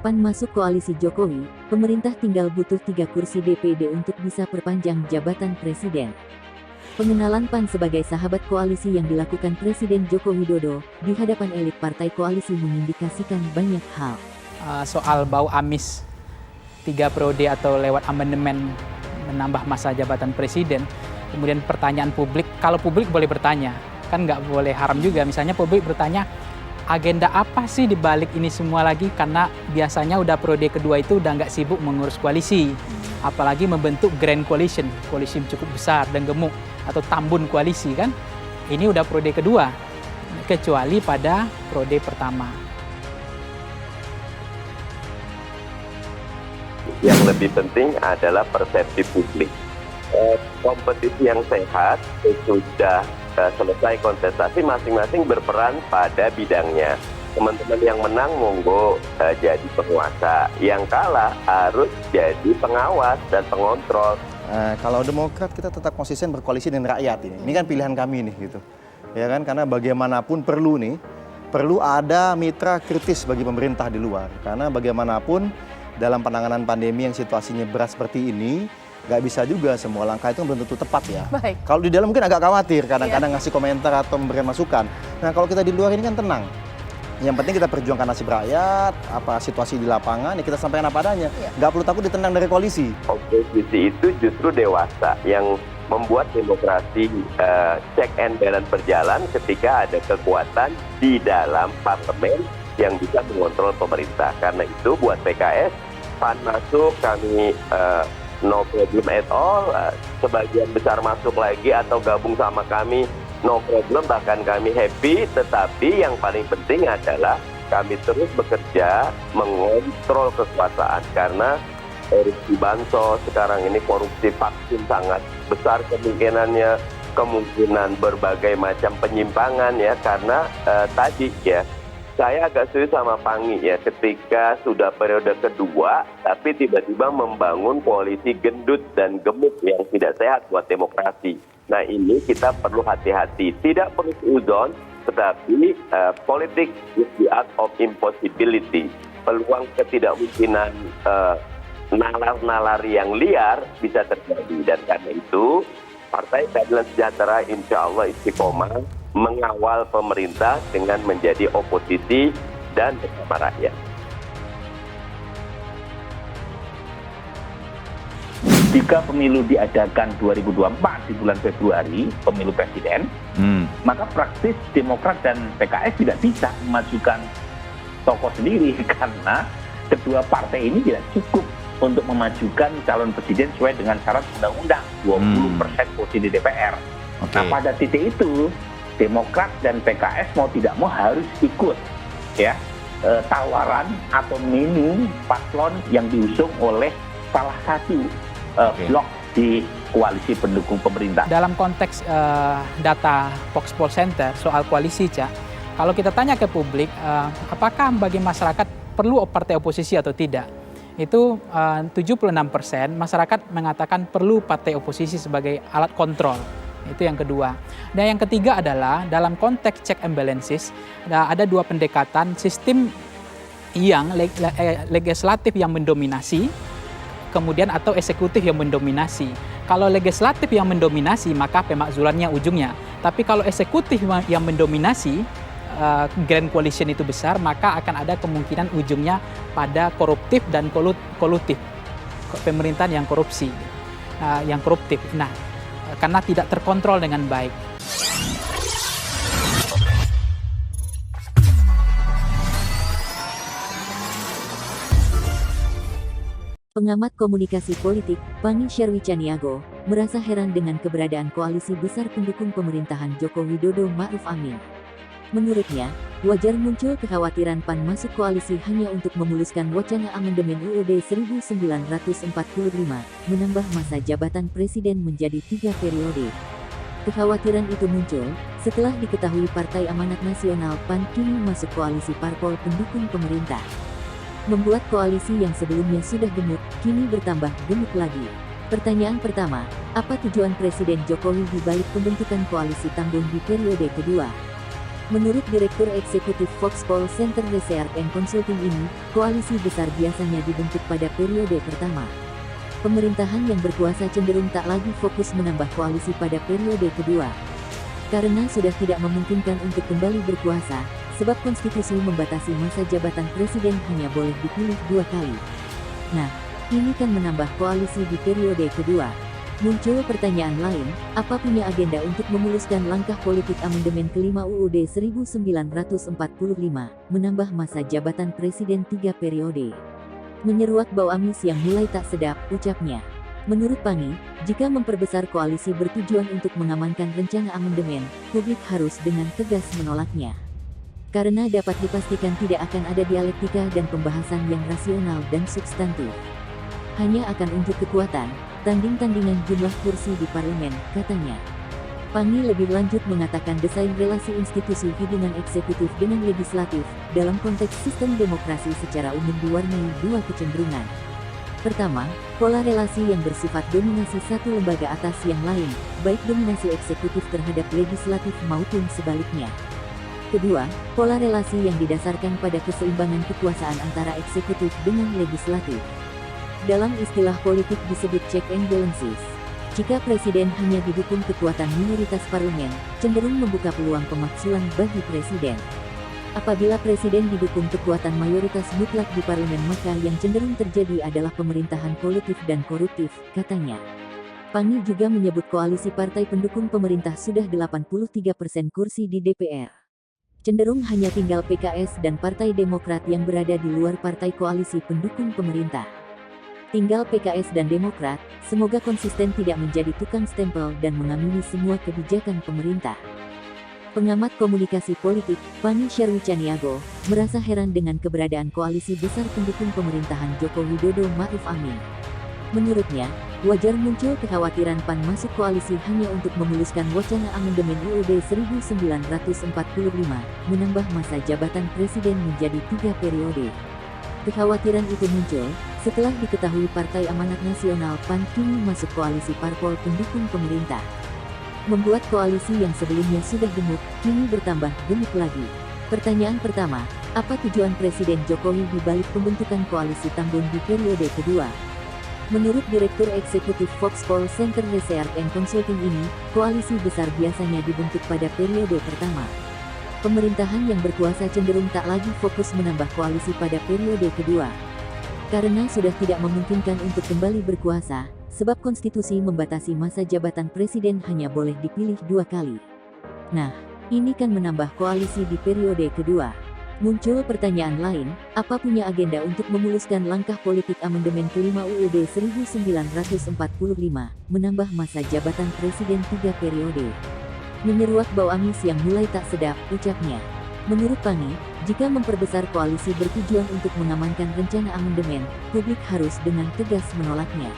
PAN masuk koalisi Jokowi, pemerintah tinggal butuh 3 kursi DPD untuk bisa perpanjang jabatan presiden. Pengenalan PAN sebagai sahabat koalisi yang dilakukan Presiden Joko Widodo di hadapan elit partai koalisi mengindikasikan banyak hal. Soal bau amis 3 periode atau lewat amandemen menambah masa jabatan presiden, kemudian pertanyaan publik, kalau publik boleh bertanya, kan nggak boleh haram juga, misalnya publik bertanya, agenda apa sih di balik ini semua lagi, karena biasanya udah periode kedua itu udah nggak sibuk mengurus koalisi, apalagi membentuk grand coalition, koalisi cukup besar dan gemuk, atau tambun koalisi kan, ini udah periode kedua, kecuali pada periode pertama. Yang lebih penting adalah persepsi publik. Kompetisi yang sehat sudah selesai kontestasi, masing-masing berperan pada bidangnya. Teman-teman yang menang monggo jadi penguasa, yang kalah harus jadi pengawas dan pengontrol. Kalau Demokrat kita tetap konsisten berkoalisi dengan rakyat ini kan pilihan kami nih gitu, ya kan, karena bagaimanapun perlu ada mitra kritis bagi pemerintah di luar, karena bagaimanapun dalam penanganan pandemi yang situasinya berat seperti ini, nggak bisa juga semua langkah itu belum tentu tepat ya. Baik. Kalau di dalam mungkin agak khawatir, kadang-kadang ngasih komentar atau memberikan masukan. Nah kalau kita di luar ini kan tenang. Yang penting kita perjuangkan nasib rakyat, apa situasi di lapangan, ya kita sampaikan apa adanya. Nggak perlu takut ditendang dari koalisi. Oposisi itu justru dewasa yang membuat demokrasi check and balance berjalan ketika ada kekuatan di dalam parlemen yang bisa mengontrol pemerintah. Karena itu buat PKS, PAN masuk, kami no problem at all, sebagian besar masuk lagi atau gabung sama kami, no problem, bahkan kami happy, tetapi yang paling penting adalah kami terus bekerja mengontrol kekuasaan, karena korupsi bansos sekarang ini, korupsi vaksin sangat besar kemungkinannya, kemungkinan berbagai macam penyimpangan ya, karena tadi ya, saya agak setuju sama Pangi ya, ketika sudah periode kedua, tapi tiba-tiba membangun koalisi gendut dan gemuk yang tidak sehat buat demokrasi. Nah ini kita perlu hati-hati, tidak perlu uzon, tetapi politik is the art of impossibility. Peluang ketidakmungkinan nalar-nalar yang liar bisa terjadi, dan karena itu Partai Keadilan Sejahtera insya Allah istiqomah mengawal pemerintah dengan menjadi oposisi dan bersama rakyat. Jika pemilu diadakan 2024 di bulan Februari, pemilu presiden, maka praktis Demokrat dan PKS tidak bisa memajukan tokoh sendiri karena kedua partai ini tidak cukup untuk memajukan calon presiden sesuai dengan syarat undang-undang 20% kursi di DPR. Nah pada titik itu Demokrat dan PKS mau tidak mau harus ikut ya tawaran atau menu paslon yang diusung oleh salah satu blok di koalisi pendukung pemerintah. Dalam konteks data Voxpol Center soal koalisi, Cak, kalau kita tanya ke publik, apakah bagi masyarakat perlu partai oposisi atau tidak? Itu 76% masyarakat mengatakan perlu partai oposisi sebagai alat kontrol. Itu yang kedua. Dan yang ketiga adalah dalam konteks check and balances, ada dua pendekatan, sistem yang legislatif yang mendominasi, kemudian atau eksekutif yang mendominasi. Kalau legislatif yang mendominasi, maka pemakzulannya ujungnya. Tapi kalau eksekutif yang mendominasi, grand coalition itu besar, maka akan ada kemungkinan ujungnya pada koruptif dan kolutif. Pemerintahan yang korupsi, yang koruptif. Nah, karena tidak terkontrol dengan baik. Pengamat komunikasi politik, Pani Sherwicaniago, merasa heran dengan keberadaan koalisi besar pendukung pemerintahan Joko Widodo Ma'ruf Amin. Menurutnya, wajar muncul kekhawatiran PAN masuk koalisi hanya untuk memuluskan wacana amandemen UUD 1945, menambah masa jabatan presiden menjadi 3 periode. Kekhawatiran itu muncul setelah diketahui Partai Amanat Nasional PAN kini masuk koalisi parpol pendukung pemerintah. Membuat koalisi yang sebelumnya sudah gemuk, kini bertambah gemuk lagi. Pertanyaan pertama, apa tujuan Presiden Jokowi di balik pembentukan koalisi tambun di periode kedua? Menurut Direktur Eksekutif Foxpol Center Research and Consulting ini, koalisi besar biasanya dibentuk pada periode pertama. Pemerintahan yang berkuasa cenderung tak lagi fokus menambah koalisi pada periode kedua. Karena sudah tidak memungkinkan untuk kembali berkuasa, sebab konstitusi membatasi masa jabatan presiden hanya boleh dipilih 2 kali. Nah, ini kan menambah koalisi di periode kedua. Muncul pertanyaan lain, apa punya agenda untuk memuluskan langkah politik amandemen kelima UUD 1945, menambah masa jabatan presiden 3 periode? Menyeruak bau amis yang mulai tak sedap, ucapnya. Menurut Pangi, jika memperbesar koalisi bertujuan untuk mengamankan rencana amandemen, publik harus dengan tegas menolaknya. Karena dapat dipastikan tidak akan ada dialektika dan pembahasan yang rasional dan substantif. Hanya akan unjuk kekuatan, tanding-tandingan jumlah kursi di parlemen, katanya. Pangi lebih lanjut mengatakan desain relasi institusi hubungan eksekutif dengan legislatif, dalam konteks sistem demokrasi secara umum diwarnai 2 kecenderungan. Pertama, pola relasi yang bersifat dominasi satu lembaga atas yang lain, baik dominasi eksekutif terhadap legislatif maupun sebaliknya. Kedua, pola relasi yang didasarkan pada keseimbangan kekuasaan antara eksekutif dengan legislatif. Dalam istilah politik disebut check and balances. Jika presiden hanya didukung kekuatan minoritas parlemen, cenderung membuka peluang pemaksulan bagi presiden. Apabila presiden didukung kekuatan mayoritas mutlak di parlemen, maka yang cenderung terjadi adalah pemerintahan politik dan koruptif, katanya. Pangi juga menyebut koalisi partai pendukung pemerintah sudah 83% kursi di DPR. Cenderung hanya tinggal PKS dan Partai Demokrat yang berada di luar partai koalisi pendukung pemerintah. Tinggal PKS dan Demokrat, semoga konsisten tidak menjadi tukang stempel dan mengamini semua kebijakan pemerintah. Pengamat komunikasi politik, Pangi Syarwicaniago, merasa heran dengan keberadaan koalisi besar pendukung pemerintahan Joko Widodo Ma'ruf Amin. Menurutnya, wajar muncul kekhawatiran PAN masuk koalisi hanya untuk memuluskan wacana amandemen UUD 1945, menambah masa jabatan presiden menjadi 3 periode. Kekhawatiran itu muncul setelah diketahui Partai Amanat Nasional PAN kini masuk koalisi parpol pendukung pemerintah. Membuat koalisi yang sebelumnya sudah gemuk, kini bertambah gemuk lagi. Pertanyaan pertama, apa tujuan Presiden Jokowi di balik pembentukan koalisi Tambun di periode kedua? Menurut Direktur Eksekutif Foxpol Center Research and Consulting ini, koalisi besar biasanya dibentuk pada periode pertama. Pemerintahan yang berkuasa cenderung tak lagi fokus menambah koalisi pada periode kedua. Karena sudah tidak memungkinkan untuk kembali berkuasa, sebab konstitusi membatasi masa jabatan presiden hanya boleh dipilih 2 kali. Nah, ini kan menambah koalisi di periode kedua. Muncul pertanyaan lain, apa punya agenda untuk memuluskan langkah politik amandemen kelima UUD 1945, menambah masa jabatan presiden 3 periode? Menyeruak bau amis yang mulai tak sedap, ucapnya. Menurut Pangi, jika memperbesar koalisi bertujuan untuk mengamankan rencana amandemen, publik harus dengan tegas menolaknya.